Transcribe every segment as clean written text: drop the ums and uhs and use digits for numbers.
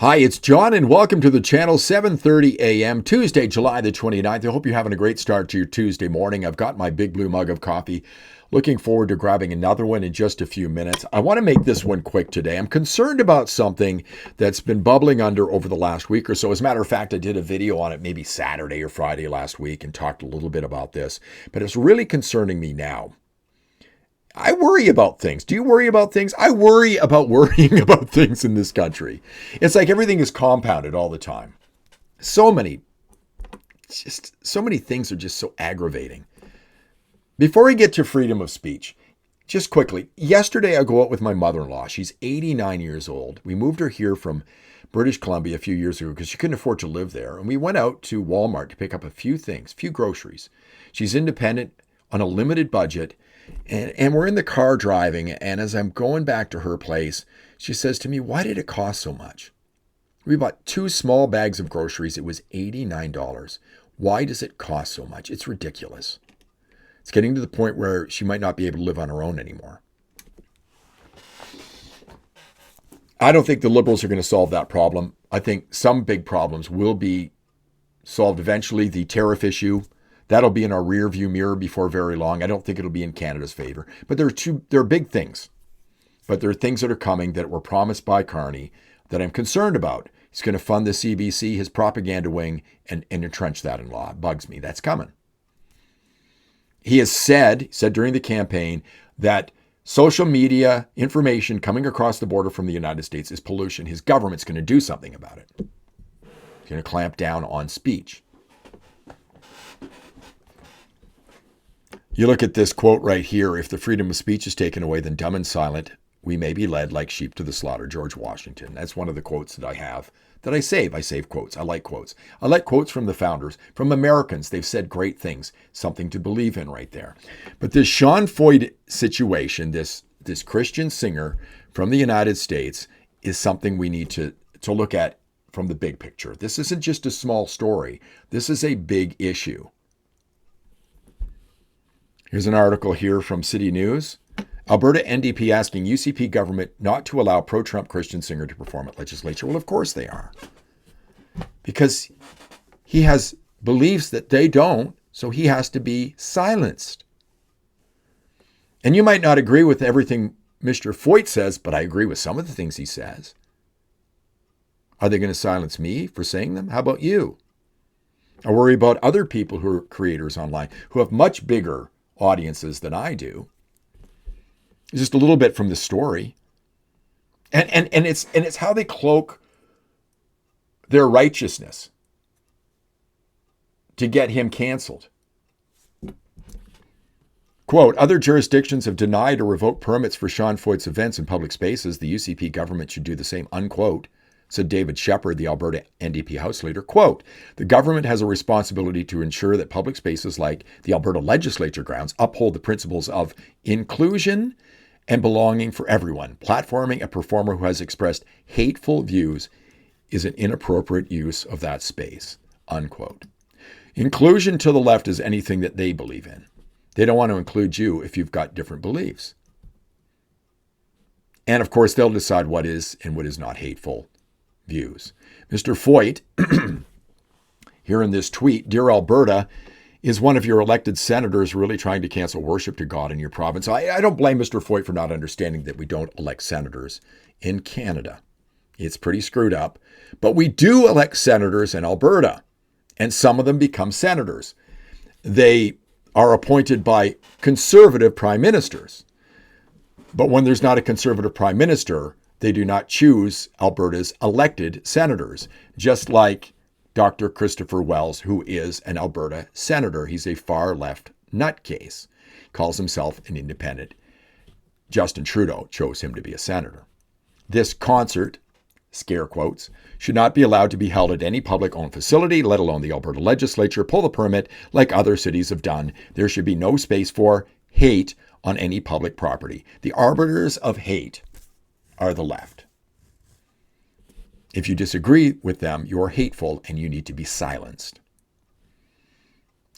Hi, it's John, and welcome to the channel, 7:30 a.m., Tuesday, July the 29th. I hope you're having a great start to your Tuesday morning. I've got my big blue mug of coffee. Looking forward to grabbing another one in just a few minutes. I want to make this one quick today. I'm concerned about something that's been bubbling under over the last week or so. As a matter of fact, I did a video on it maybe Saturday or Friday last week and talked a little bit about this, but it's really concerning me now. I worry about things. Do you worry about things? I worry about worrying about things in this country. It's like everything is compounded all the time. So many things are just so aggravating. Before we get to freedom of speech, just quickly, yesterday I go out with my mother-in-law. She's 89 years old. We moved her here from British Columbia a few years ago because she couldn't afford to live there. And we went out to Walmart to pick up a few things, a few groceries. She's independent on a limited budget. And we're in the car driving, and as I'm going back to her place, she says to me, "Why did it cost so much? We bought 2 small bags of groceries. It was $89. Why does it cost so much? It's ridiculous." It's getting to the point where she might not be able to live on her own anymore. I don't think the Liberals are going to solve that problem. I think some big problems will be solved eventually. The tariff issue, that'll be in our rear view mirror before very long. I don't think it'll be in Canada's favor. But there are big things. But there are things that are coming that were promised by Carney that I'm concerned about. He's going to fund the CBC, his propaganda wing, and entrench that in law. It bugs me. That's coming. He has said during the campaign that social media information coming across the border from the United States is pollution. His government's going to do something about it. He's going to clamp down on speech. You look at this quote right here: "If the freedom of speech is taken away, then dumb and silent, we may be led like sheep to the slaughter." George Washington. That's one of the quotes that I have that I save. I save quotes. I like quotes. I like quotes from the founders, from Americans. They've said great things, something to believe in right there. But this Shawn Feucht situation, this Christian singer from the United States, is something we need to look at from the big picture. This isn't just a small story. This is a big issue. Here's an article here from City News. Alberta NDP asking UCP government not to allow pro-Trump Christian singer to perform at legislature. Well, of course they are. Because he has beliefs that they don't, so he has to be silenced. And you might not agree with everything Mr. Feucht says, but I agree with some of the things he says. Are they going to silence me for saying them? How about you? I worry about other people who are creators online who have much bigger audiences than I do. Just a little bit from the story. And it's how they cloak their righteousness to get him canceled. Quote, "Other jurisdictions have denied or revoked permits for Shawn Feucht's events in public spaces. The UCP government should do the same," unquote, said David Shepherd, the Alberta NDP House Leader. Quote, "The government has a responsibility to ensure that public spaces like the Alberta Legislature grounds uphold the principles of inclusion and belonging for everyone. Platforming a performer who has expressed hateful views is an inappropriate use of that space," unquote. Inclusion to the left is anything that they believe in. They don't want to include you if you've got different beliefs. And of course, they'll decide what is and what is not hateful views. Mr. Feucht, here in this tweet, "Dear Alberta, is one of your elected senators really trying to cancel worship to God in your province?" I don't blame Mr. Feucht for not understanding that we don't elect senators in Canada. It's pretty screwed up. But we do elect senators in Alberta, and some of them become senators. They are appointed by conservative prime ministers. But when there's not a conservative prime minister, they do not choose Alberta's elected senators, just like Dr. Christopher Wells, who is an Alberta senator. He's a far-left nutcase, calls himself an independent. Justin Trudeau chose him to be a senator. This concert, scare quotes, "should not be allowed to be held at any public-owned facility, let alone the Alberta Legislature. Pull the permit like other cities have done. There should be no space for hate on any public property." The arbiters of hate are the left. If you disagree with them, you're hateful and you need to be silenced.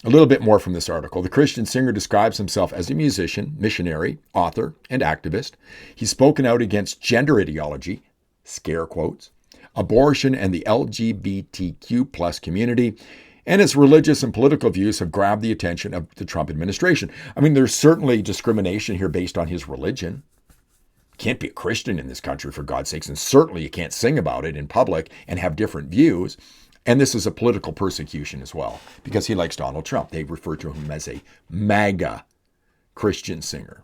A little bit more from this article. The Christian singer describes himself as a musician, missionary, author, and activist. He's spoken out against gender ideology, scare quotes, abortion, and the LGBTQ plus community. And its religious and political views have grabbed the attention of the Trump administration. I mean, there's certainly discrimination here based on his religion. Can't be a Christian in this country, for God's sakes, and certainly you can't sing about it in public and have different views. And this is a political persecution as well, because he likes Donald Trump. They refer to him as a MAGA Christian singer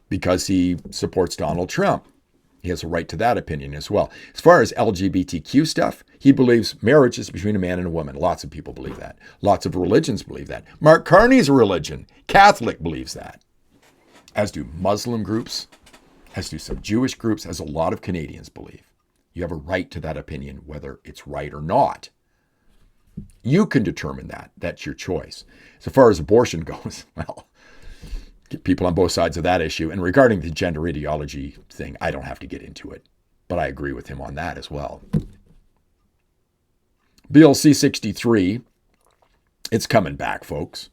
because he supports Donald Trump. He has a right to that opinion as well. As far as LGBTQ stuff, he believes marriage is between a man and a woman. Lots of people believe that. Lots of religions believe that. Mark Carney's religion, Catholic, believes that. As do Muslim groups, as do some Jewish groups, as a lot of Canadians believe. You have a right to that opinion, whether it's right or not. You can determine that. That's your choice. So far as abortion goes, well, people on both sides of that issue. And regarding the gender ideology thing, I don't have to get into it, but I agree with him on that as well. Bill C-63, it's coming back, folks.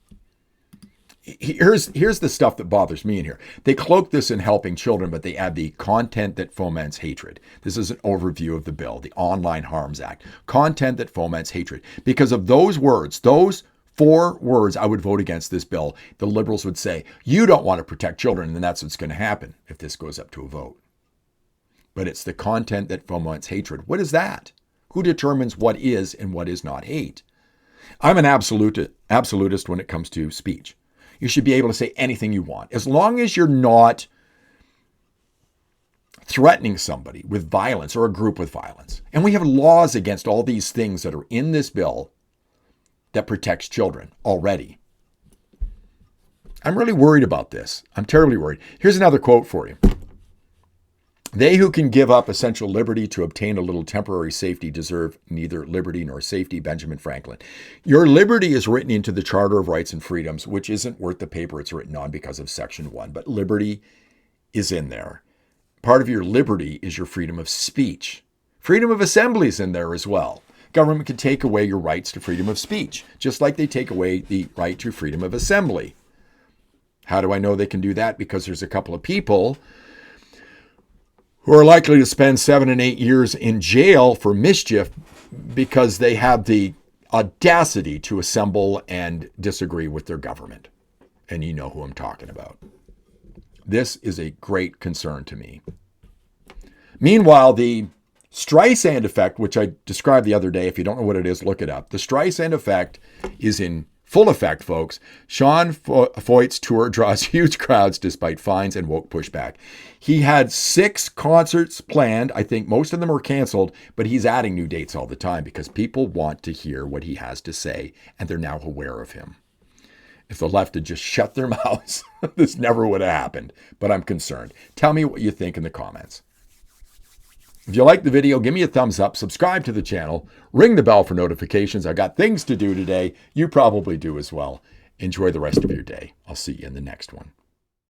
Here's the stuff that bothers me in here. They cloak this in helping children, but they add the content that foments hatred. This is an overview of the bill, the Online Harms Act. Content that foments hatred. Because of those words, those 4 words, I would vote against this bill. The Liberals would say, you don't want to protect children, and that's what's going to happen if this goes up to a vote. But it's the content that foments hatred. What is that? Who determines what is and what is not hate? I'm an absolutist when it comes to speech. You should be able to say anything you want, as long as you're not threatening somebody with violence or a group with violence. And we have laws against all these things that are in this bill that protects children already. I'm really worried about this. I'm terribly worried. Here's another quote for you. They who can give up essential liberty to obtain a little temporary safety deserve neither liberty nor safety. Benjamin Franklin. Your liberty is written into the Charter of Rights and Freedoms, which isn't worth the paper it's written on because of Section 1, but liberty is in there. Part of your liberty is your freedom of speech. Freedom of assembly is in there as well. Government can take away your rights to freedom of speech, just like they take away the right to freedom of assembly. How do I know they can do that? Because there's a couple of people who are likely to spend 7 and 8 years in jail for mischief because they have the audacity to assemble and disagree with their government. And you know who I'm talking about. This is a great concern to me. Meanwhile, the Streisand effect, which I described the other day, if you don't know what it is, look it up. The Streisand effect is in full effect, folks. Shawn Feucht's tour draws huge crowds despite fines and woke pushback. He had 6 concerts planned. I think most of them were canceled, but he's adding new dates all the time because people want to hear what he has to say, and they're now aware of him. If the left had just shut their mouths, this never would have happened, but I'm concerned. Tell me what you think in the comments. If you like the video, give me a thumbs up, subscribe to the channel, ring the bell for notifications. I got things to do today. You probably do as well. Enjoy the rest of your day. I'll see you in the next one.